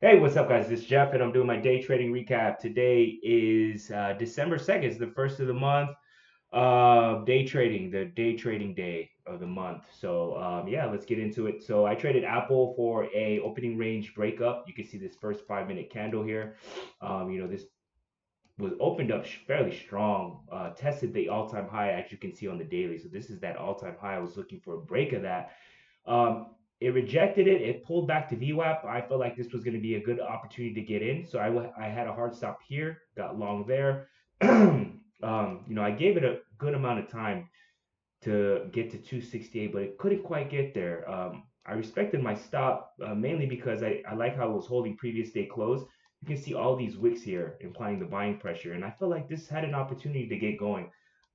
Hey, what's up, guys? This is Jeff, and I'm doing my day trading recap. Today is December 2nd. It's the first of the month. Day trading, the day trading day of the month. So, yeah, let's get into it. So, I traded Apple for a opening range breakup. You can see this first 5-minute candle here. This was opened up fairly strong, tested the all-time high, as you can see on the daily. So, this is that all-time high. I was looking for a break of that. Um, it rejected it. It pulled back to VWAP. I felt like this was going to be a good opportunity to get in. So I had a hard stop here, got long there. I gave it a good amount of time to get to 268, but it couldn't quite get there. I respected my stop mainly because I like how it was holding previous day close. You can see all these wicks here implying the buying pressure, and I felt like this had an opportunity to get going,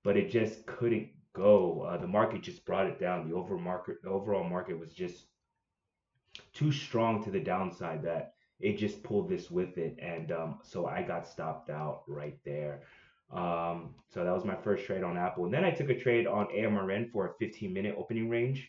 but it just couldn't go. The market just brought it down. The overall market was just too strong to the downside that it just pulled this with it, and so I got stopped out right there. So that was my first trade on Apple, and then I took a trade on AMRN for a 15-minute opening range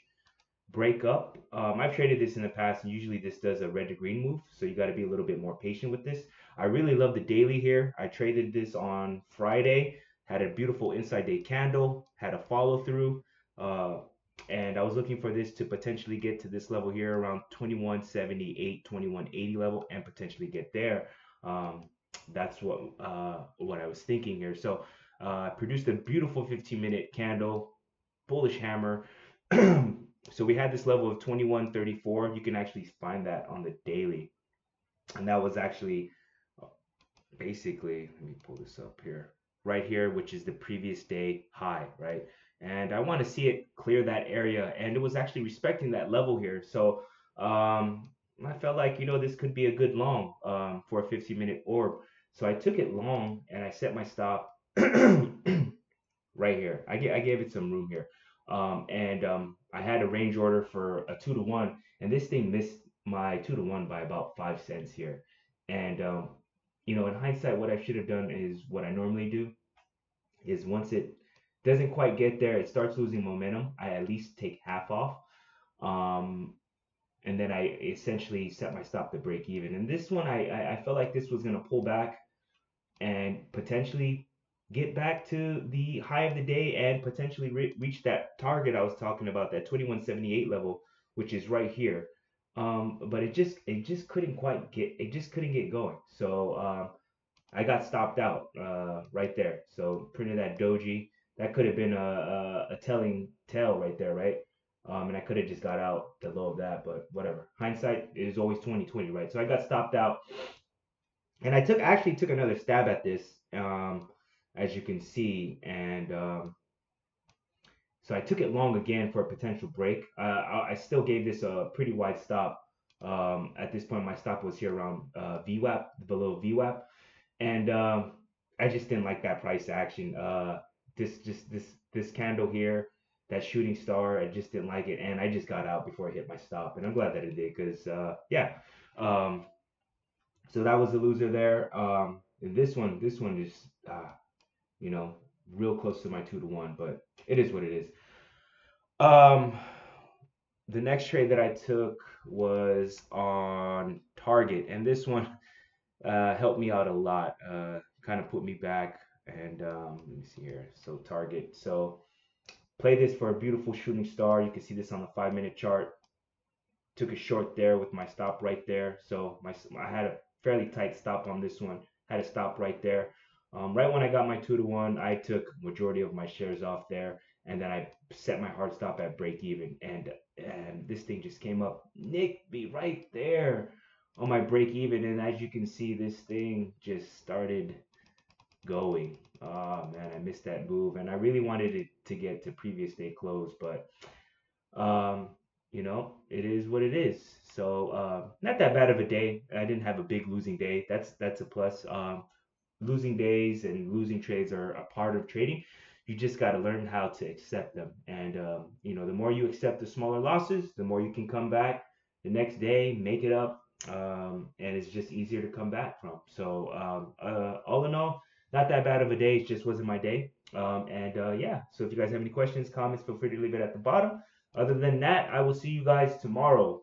break up. I've traded this in the past, and usually this does a red to green move, so you got to be a little bit more patient with this. I really love the daily here. I traded this on Friday, had a beautiful inside day candle, had a follow through, uh, and I was looking for this to potentially get to this level here around 2178, 2180 level, and potentially get there. Um, that's what I was thinking here. So I produced a beautiful 15-minute candle, bullish hammer. So we had this level of 2134. You can actually find that on the daily. And that was actually basically, let me pull this up here, right here, which is the previous day high, right? And I want to see it clear that area. And it was actually respecting that level here. So I felt like, this could be a good long for a 15-minute orb. So I took it long and I set my stop right here. I gave it some room here. And I had a range order for a 2 to 1, and this thing missed my 2 to 1 by about 5 cents here. And in hindsight, what I should have done is what I normally do is once it doesn't quite get there, it starts losing momentum. I at least take half off. Um, and then I essentially set my stop to break even. And this one, I felt like this was going to pull back and potentially get back to the high of the day and potentially reach that target I was talking about, that 2178 level, which is right here. But it just couldn't get going. So I got stopped out right there. So printed that doji. That could have been a telling tale right there, right? And I could have just got out the low of that, but whatever. Hindsight is always 2020, right? So I got stopped out, and I actually took another stab at this, as you can see, and so I took it long again for a potential break. I still gave this a pretty wide stop. At this point, my stop was here around VWAP, below VWAP, and I just didn't like that price action. This candle here, that shooting star, I just didn't like it, and I just got out before I hit my stop, and I'm glad that I did because yeah. Um, so that was the loser there. And this one is, you know, real close to my 2 to 1, but it is what it is. Um, the next trade that I took was on Target, and this one helped me out a lot. Kind of put me back, and let me see here. So Target. So play this for a beautiful shooting star. You can see this on the 5-minute chart. Took a short there with my stop right there. So I had a fairly tight stop on this one. Had a stop right there. Right when I got my 2 to 1, I took majority of my shares off there, and then I set my hard stop at break even, and this thing just came up, nicked me right there on my break even, and as you can see, this thing just started going. Oh man, I missed that move, and I really wanted it to get to previous day close, but um, it is what it is. So not that bad of a day. I didn't have a big losing day. That's a plus. Losing days and losing trades are a part of trading. You just got to learn how to accept them. And the more you accept the smaller losses, the more you can come back the next day, make it up, and it's just easier to come back from. So all in all, not that bad of a day. It just wasn't my day. And yeah, so if you guys have any questions, comments, feel free to leave it at the bottom. Other than that, I will see you guys tomorrow.